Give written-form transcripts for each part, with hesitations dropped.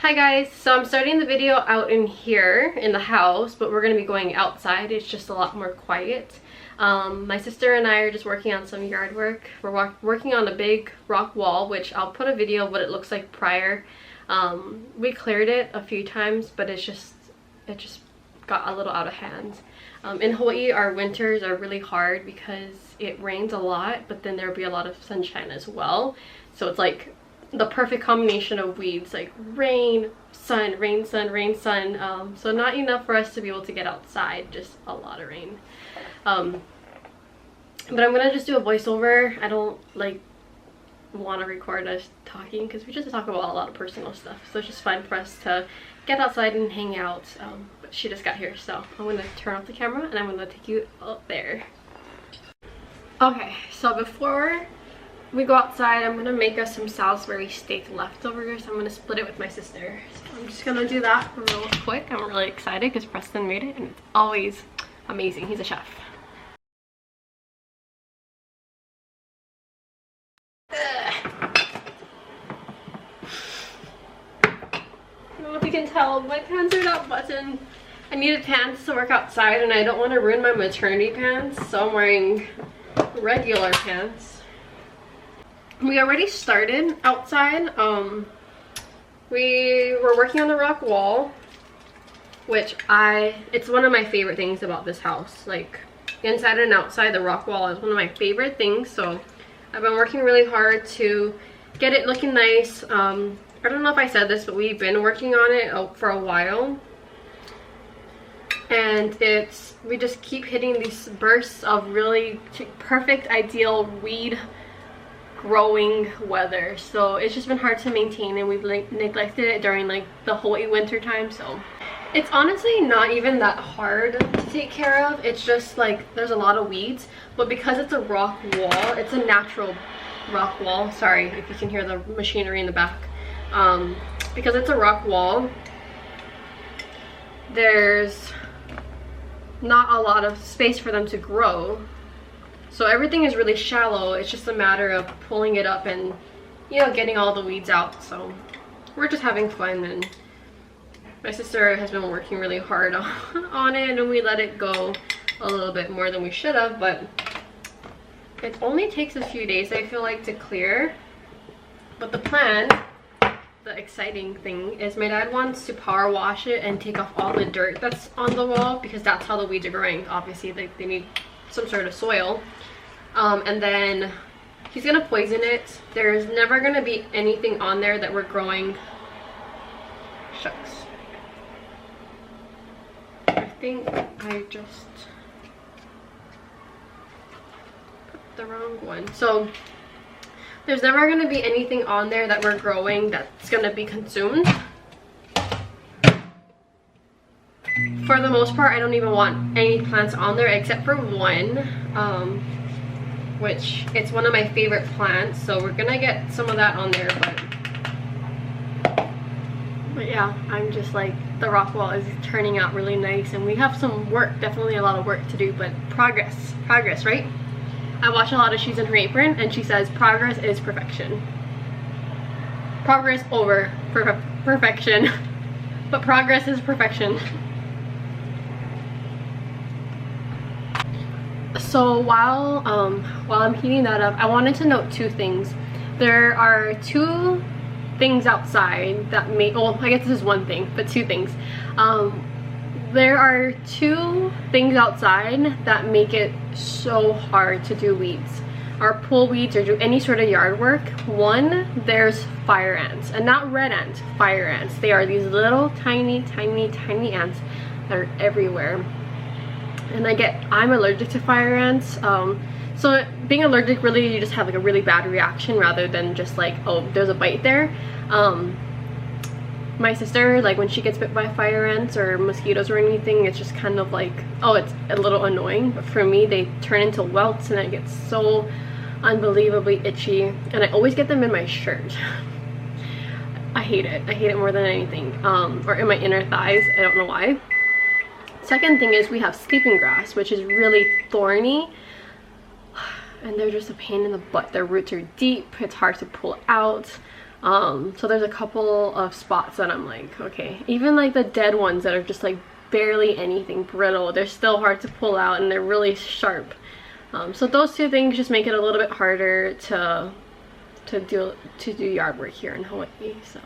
Hi guys, so I'm starting the video out in here in the house, but we're going to be going outside. It's just a lot more quiet. My sister and I are just working on some yard work. We're working on a big rock wall, which I'll put a video of what it looks like prior. We cleared it a few times, but it just got a little out of hand. In Hawaii, our winters are really hard because it rains a lot, but then there'll be a lot of sunshine as well. So it's like the perfect combination of weeds, like rain, sun, rain, sun, rain, sun. So not enough for us to be able to get outside, just a lot of rain. But I'm gonna just do a voiceover. I don't like want to record us talking because we just talk about a lot of personal stuff, so it's just fun for us to get outside and hang out. But she just got here, so I'm gonna turn off the camera and I'm gonna take you up there. Okay, so before we go outside, I'm gonna make us some Salisbury steak leftovers. I'm gonna split it with my sister, so I'm just gonna do that real quick. I'm really excited because Preston made it and it's always amazing. He's a chef. I don't know if you can tell, my pants are not buttoned. I needed pants to work outside and I don't want to ruin my maternity pants, so I'm wearing regular pants. We already started outside. We were working on the rock wall, which it's one of my favorite things about this house. Like inside and outside, the rock wall is one of my favorite things. So I've been working really hard to get it looking nice. I don't know if I said this, but we've been working on it for a while. And we just keep hitting these bursts of really perfect, ideal weed growing weather, so it's just been hard to maintain, and we've neglected it during like the Hawaii winter time. So it's honestly not even that hard to take care of. It's just like there's a lot of weeds, but because it's a rock wall, it's a natural rock wall. Sorry if you can hear the machinery in the back. Because it's a rock wall, there's not a lot of space for them to grow. So everything is really shallow. It's just a matter of pulling it up and, you know, getting all the weeds out. So we're just having fun, and my sister has been working really hard on it, and we let it go a little bit more than we should have, but it only takes a few days, I feel like, to clear. But the plan, the exciting thing, is my dad wants to power wash it and take off all the dirt that's on the wall, because that's how the weeds are growing. Obviously they need some sort of soil. And then he's gonna poison it. There's never gonna be anything on there that we're growing. Shucks, I think I just put the wrong one. So there's never gonna be anything on there that we're growing that's gonna be consumed. For the most part, I don't even want any plants on there except for one, which it's one of my favorite plants, so we're gonna get some of that on there. But yeah, I'm just like, the rock wall is turning out really nice, and we have some work, definitely a lot of work to do, but progress, right? I watch a lot of She's in Her Apron, and she says progress is perfection. Progress over perfection, but progress is perfection. So while I'm heating that up, I wanted to note two things. There are two things outside that I guess this is one thing, but two things. There are two things outside that make it so hard to do weeds, or pull weeds, or do any sort of yard work. One, there's fire ants, and not red ants, fire ants. They are these little tiny ants that are everywhere. And I'm allergic to fire ants. So being allergic, really, you just have like a really bad reaction rather than just like, oh, there's a bite there. My sister, like when she gets bit by fire ants or mosquitoes or anything, it's just kind of like, oh, it's a little annoying. But for me, they turn into welts and it gets so unbelievably itchy. And I always get them in my shirt. I hate it. I hate it more than anything. Or in my inner thighs. I don't know why. Second thing is we have sleeping grass, which is really thorny, and they're just a pain in the butt. Their roots are deep, it's hard to pull out. So there's a couple of spots that I'm like, okay, even like the dead ones that are just like barely anything brittle, they're still hard to pull out and they're really sharp. So those two things just make it a little bit harder to do yard work here in Hawaii. So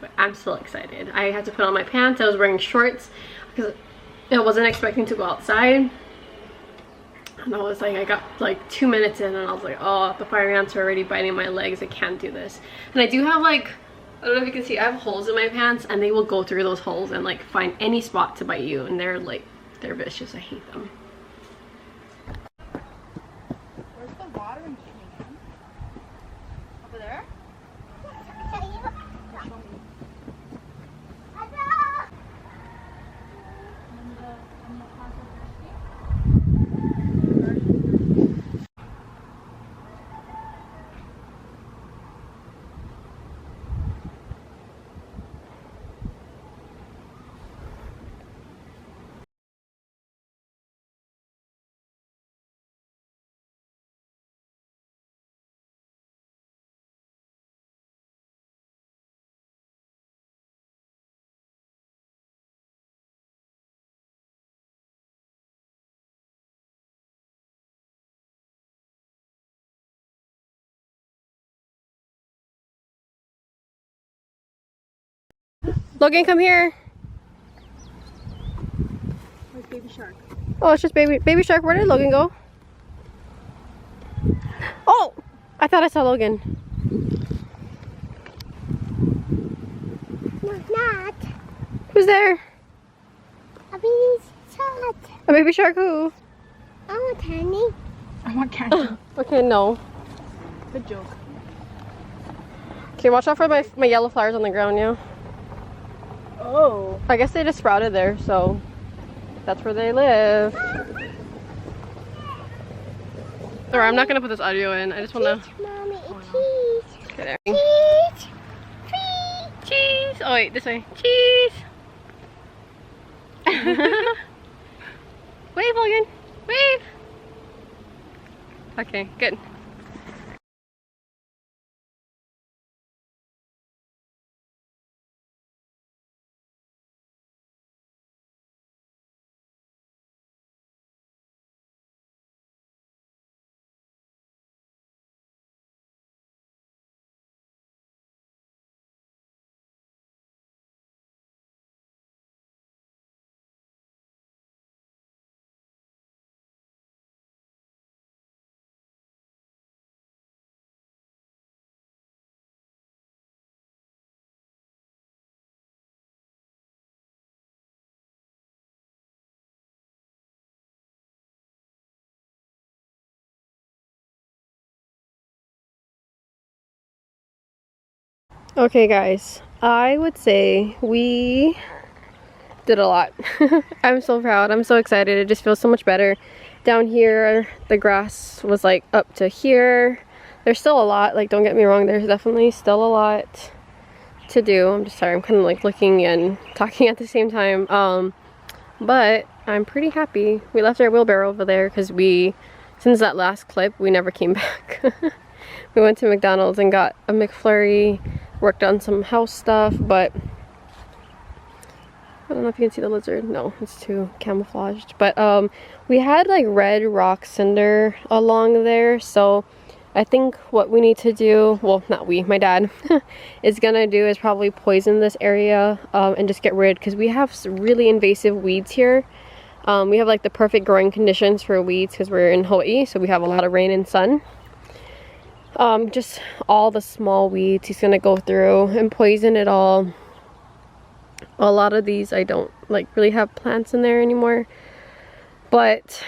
but I'm still excited. I had to put on my pants. I was wearing shorts because I wasn't expecting to go outside. And I was like, I got like 2 minutes in and I was like, oh, the fire ants are already biting my legs. I can't do this. And I do have like, I don't know if you can see, I have holes in my pants and they will go through those holes and like find any spot to bite you. And they're like, they're vicious. I hate them. Where's the watering can? Over there? Logan, come here. Where's baby shark? Oh, it's just baby shark. Where did Logan go? Oh, I thought I saw Logan. No, not. Who's there? A baby shark. A baby shark who? I want candy. I want candy. Okay, no. Good joke. Okay, watch out for my yellow flowers on the ground, yeah. Oh. I guess they just sprouted there, so that's where they live. Alright, I'm not gonna put this audio in. I just wanna. Mommy, cheese. Okay, there. Cheese. Cheese! Oh wait, this way. Cheese! Wave, Logan! Wave! Okay, good. Okay guys, I would say we did a lot. I'm so proud. I'm so excited. It just feels so much better. Down here, the grass was like up to here. There's still a lot, like don't get me wrong, there's definitely still a lot to do. I'm just sorry, I'm kind of like looking and talking at the same time. But I'm pretty happy. We left our wheelbarrow over there because since that last clip, we never came back. We went to McDonald's and got a McFlurry, worked on some house stuff, but I don't know if you can see the lizard. No, it's too camouflaged. But we had like red rock cinder along there, so I think what we need to do, well, not we, my dad, is gonna do is probably poison this area and just get rid, because we have really invasive weeds here. We have like the perfect growing conditions for weeds because we're in Hawaii, so we have a lot of rain and sun. Just all the small weeds he's gonna go through and poison it all. A lot of these I don't like really have plants in there anymore, but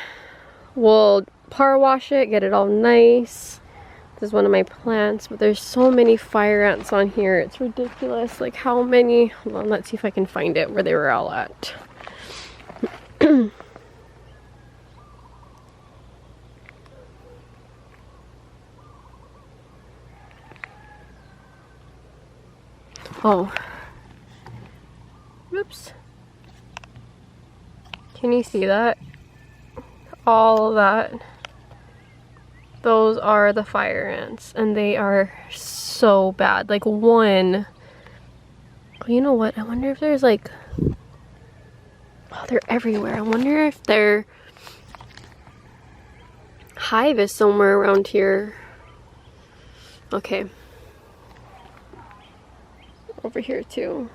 we'll power wash it, get it all nice. This is one of my plants, but there's so many fire ants on here, it's ridiculous. Like how many? Hold on, let's see if I can find it where they were all at. Oh, oops. Can you see that? All of that. Those are the fire ants, and they are so bad. Like one, oh, you know what? I wonder if there's like, oh, they're everywhere. I wonder if their hive is somewhere around here. Okay. Over here too.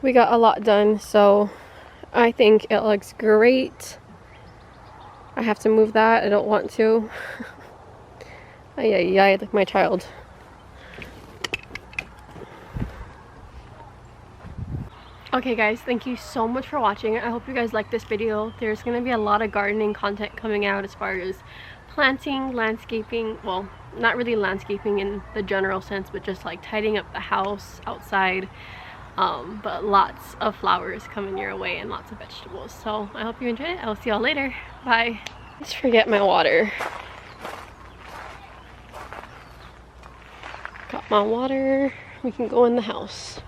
We got a lot done, so I think it looks great. I have to move that. I don't want to. Ay, ay, ay, like my child. Okay guys, thank you so much for watching. I hope you guys liked this video. There's going to be a lot of gardening content coming out as far as planting, landscaping. Well, not really landscaping in the general sense, but just like tidying up the house outside. But lots of flowers coming your way and lots of vegetables. So I hope you enjoyed it. I will see y'all later. Bye. Let's forget my water. Got my water. We can go in the house.